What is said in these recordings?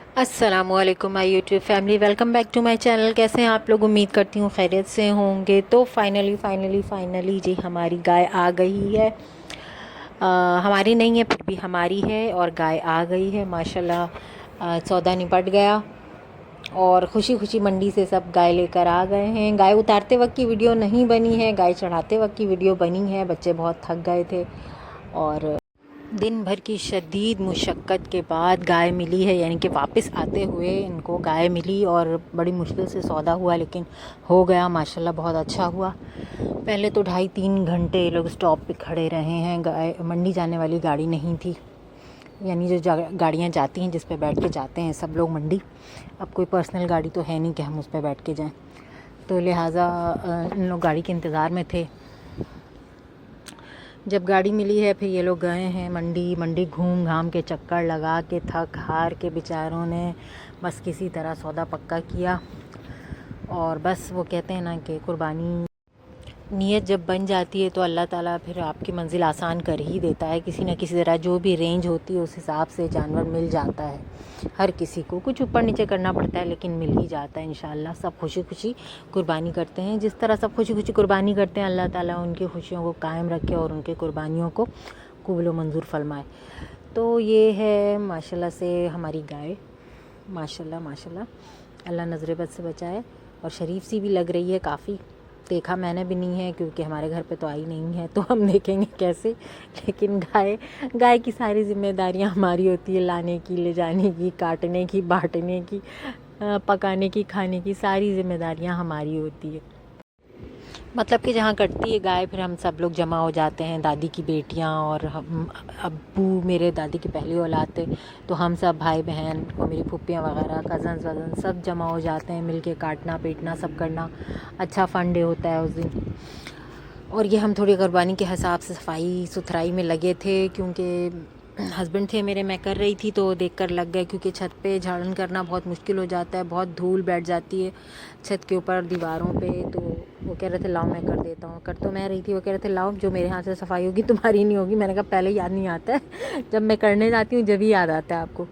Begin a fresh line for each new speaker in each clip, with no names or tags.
अस्सलामुअलैकुम my YouTube family, welcome back to my channel. कैसे हैं आप लोग? उम्मीद करती हूँ खैरियत से होंगे। तो फाइनली जी हमारी गाय आ गई है। हमारी नहीं है फिर भी हमारी है, और गाय आ गई है माशाल्लाह। सौदा निपट गया और खुशी खुशी मंडी से सब गाय लेकर आ गए हैं। गाय उतारते वक्त की वीडियो नहीं बनी है, गाय चढ़ाते वक्त की वीडियो बनी है। बच्चे बहुत थक गए थे और दिन भर की शदीद मुशक्क़त के बाद गाय मिली है, यानी कि वापस आते हुए इनको गाय मिली और बड़ी मुश्किल से सौदा हुआ, लेकिन हो गया माशाल्लाह, बहुत अच्छा हुआ। पहले तो 2.5-3 घंटे ये लोग स्टॉप पे खड़े रहे हैं। गाय मंडी जाने वाली गाड़ी नहीं थी, यानी जो गाड़ियाँ जाती हैं जिस पे बैठ के जाते हैं सब लोग मंडी, अब कोई पर्सनल गाड़ी तो है नहीं कि हम उस पर बैठ के जाएँ, तो लिहाजा इन लोग गाड़ी के इंतज़ार में थे। जब गाड़ी मिली है फिर ये लोग गए हैं मंडी घूम घाम के चक्कर लगा के थक हार के बेचारों ने बस किसी तरह सौदा पक्का किया। और बस वो कहते हैं ना कि कुर्बानी नीयत जब बन जाती है तो अल्लाह ताला फिर आपकी मंजिल आसान कर ही देता है। किसी न किसी तरह जो भी रेंज होती है उस हिसाब से जानवर मिल जाता है। हर किसी को कुछ ऊपर नीचे करना पड़ता है लेकिन मिल ही जाता है इंशाल्लाह। सब खुशी खुशी कुर्बानी करते हैं। जिस तरह सब खुशी खुशी कुर्बानी करते हैं, अल्लाह ताला उनकी खुशियों को कायम रखे और उनके कुर्बानियों को कबूल व मंजूर फरमाए। तो ये है माशाल्लाह से हमारी गाय, माशाल्लाह माशाल्लाह। अल्लाह नज़र बद से बचाए। और शरीफ सी भी लग रही है काफ़ी। देखा मैंने भी नहीं है क्योंकि हमारे घर पे तो आई नहीं है, तो हम देखेंगे कैसे। लेकिन गाय की सारी जिम्मेदारियां हमारी होती है, लाने की, ले जाने की, काटने की, बांटने की, पकाने की, खाने की, सारी जिम्मेदारियां हमारी होती है। मतलब कि जहाँ कटती है गाय फिर हम सब लोग जमा हो जाते हैं, दादी की बेटियाँ और हम अब्बू, मेरे दादी की पहली औलाद थे, तो हम सब भाई बहन और मेरी फूफियाँ वगैरह कज़न्स वज़न सब जमा हो जाते हैं, मिल के काटना पीटना सब करना। अच्छा फ़न डे होता है उस दिन। और ये हम थोड़ी कुर्बानी के हिसाब से सफाई सुथराई में लगे थे, क्योंकि हस्बैंड थे मेरे, मैं कर रही थी तो देख कर लग गए, क्योंकि छत पे झाड़न करना बहुत मुश्किल हो जाता है, बहुत धूल बैठ जाती है छत के ऊपर दीवारों पे। तो वो कह रहे थे लाओ मैं कर देता हूँ। कर तो मैं रही थी, वो कह रहे थे लाओ जो मेरे हाथ से सफाई होगी तुम्हारी नहीं होगी। मैंने कहा पहले याद नहीं आता है जब मैं करने जाती हूँ जब ही याद आता है आपको।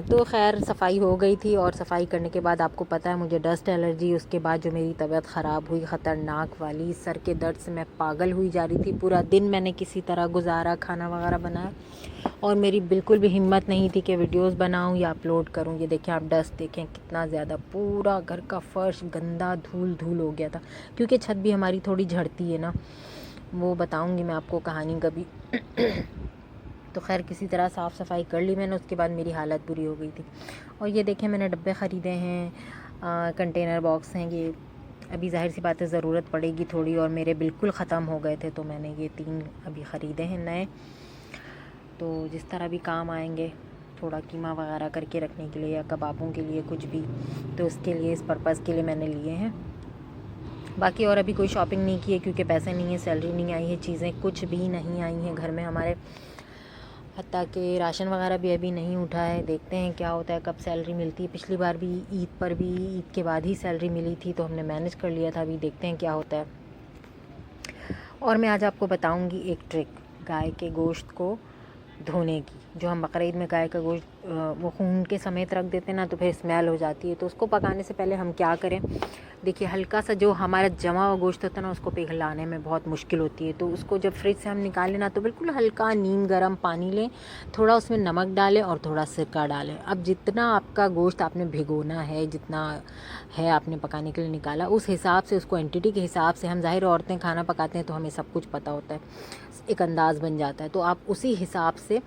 तो खैर सफाई हो गई थी, और सफाई करने के बाद आपको पता है मुझे डस्ट एलर्जी, उसके बाद जो मेरी तबीयत ख़राब हुई ख़तरनाक वाली, सर के दर्द से मैं पागल हुई जा रही थी। पूरा दिन मैंने किसी तरह गुजारा, खाना वगैरह बनाया, और मेरी बिल्कुल भी हिम्मत नहीं थी कि वीडियोस बनाऊं या अपलोड करूं। ये देखें आप, डस्ट देखें कितना ज़्यादा, पूरा घर का फर्श गंदा धूल धूल हो गया था, क्योंकि छत भी हमारी थोड़ी झड़ती है ना, वो बताऊंगी मैं आपको कहानी कभी। तो खैर किसी तरह साफ़ सफाई कर ली मैंने, उसके बाद मेरी हालत बुरी हो गई थी। और ये देखें मैंने डब्बे ख़रीदे हैं, कंटेनर बॉक्स हैं ये। अभी ज़ाहिर सी बात है ज़रूरत पड़ेगी थोड़ी, और मेरे बिल्कुल ख़त्म हो गए थे तो मैंने ये 3 अभी ख़रीदे हैं नए। तो जिस तरह भी काम आएंगे, थोड़ा कीमा वगैरह करके रखने के लिए या कबाबों के लिए कुछ भी, तो उसके लिए, इस पर्पज़ के लिए मैंने लिए हैं। बाकी और अभी कोई शॉपिंग नहीं की है क्योंकि पैसे नहीं है, सैलरी नहीं आई है, चीज़ें कुछ भी नहीं आई हैं घर में हमारे। हत्ता कि राशन वगैरह भी अभी नहीं उठा है। देखते हैं क्या होता है, कब सैलरी मिलती है। पिछली बार भी ईद पर भी, ईद के बाद ही सैलरी मिली थी तो हमने मैनेज कर लिया था। अभी देखते हैं क्या होता है। और मैं आज आपको बताऊंगी एक ट्रिक गाय के गोश्त को धोने की। जो हम बकरीद में गाय का गोश्त वो खून के समेत रख देते हैं ना, तो फिर स्मेल हो जाती है। तो उसको पकाने से पहले हम क्या करें, देखिए हल्का सा जो हमारा जमा हुआ गोश्त होता है ना, उसको पिघलाने में बहुत मुश्किल होती है। तो उसको जब फ्रिज से हम निकालें ना, तो बिल्कुल हल्का नीम गर्म पानी लें, थोड़ा उसमें नमक डालें और थोड़ा सिरका डालें। अब जितना आपका गोश्त आपने भिगोना है, जितना है आपने पकाने के लिए निकाला, उस हिसाब से, उसको क्वांटिटी के हिसाब से, हम ज़ाहिर औरतें खाना पकाते हैं तो हमें सब कुछ पता होता है, एक अंदाज़ बन जाता है। तो आप उसी हिसाब से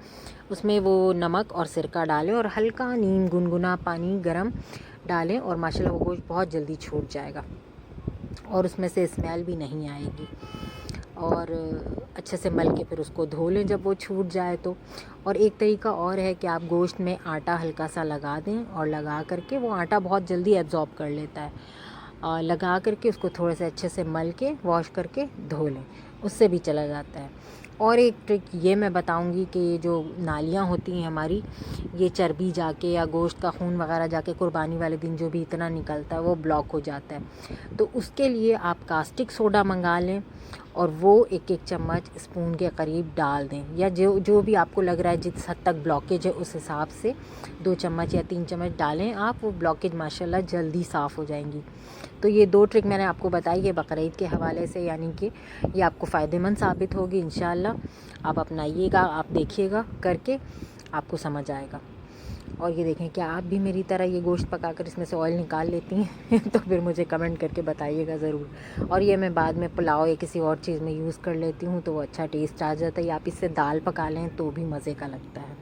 उसमें वो नमक और सिरका डालें और हल्का नीम गुनगुना पानी गरम डालें, और माशाल्लाह वो गोश्त बहुत जल्दी छूट जाएगा और उसमें से स्मेल भी नहीं आएगी। और अच्छे से मल के फिर उसको धो लें जब वो छूट जाए तो। और एक तरीका और है कि आप गोश्त में आटा हल्का सा लगा दें, और लगा करके, वो आटा बहुत जल्दी एब्ज़ॉर्ब कर लेता है, लगा करके उसको थोड़े से अच्छे से मल के वॉश करके धो लें, उससे भी चला जाता है। और एक ट्रिक ये मैं बताऊंगी कि ये जो नालियाँ होती हैं हमारी, ये चर्बी जाके या गोश्त का खून वगैरह जाके कुर्बानी वाले दिन जो भी इतना निकलता है वो ब्लॉक हो जाता है। तो उसके लिए आप कास्टिक सोडा मंगा लें और वो एक एक चम्मच स्पून के करीब डाल दें, या जो भी आपको लग रहा है जिस हद तक ब्लॉकेज है उस हिसाब से 2 चम्मच या 3 चम्मच डालें आप, वो ब्लॉकेज माशाल्लाह जल्दी साफ़ हो जाएंगी। तो ये 2 ट्रिक मैंने आपको बताई है बकरीद के हवाले से, यानी कि ये आपको फ़ायदेमंद साबित होगी इंशाअल्लाह। आप अपनाइएगा, आप देखिएगा करके, आपको समझ आएगा। और ये देखें, क्या आप भी मेरी तरह ये गोश्त पकाकर इसमें से ऑयल निकाल लेती हैं तो फिर मुझे कमेंट करके बताइएगा ज़रूर। और ये मैं बाद में पुलाव या किसी और चीज़ में यूज़ कर लेती हूँ तो वो अच्छा टेस्ट आ जाता है, या आप इससे दाल पका लें तो भी मज़े का लगता है।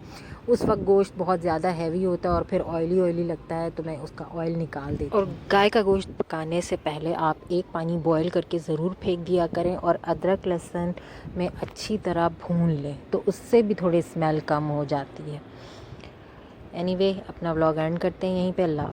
उस वक्त गोश्त बहुत ज़्यादा हैवी होता है और फिर ऑयली लगता है, तो मैं उसका ऑयल निकाल देती हूँ। और गाय का गोश्त पकाने से पहले आप एक पानी बॉयल करके ज़रूर फेंक दिया करें, और अदरक लहसुन में अच्छी तरह भून लें, तो उससे भी थोड़ी स्मेल कम हो जाती है। एनीवे, अपना व्लॉग एंड करते हैं यहीं पे। अल्लाह।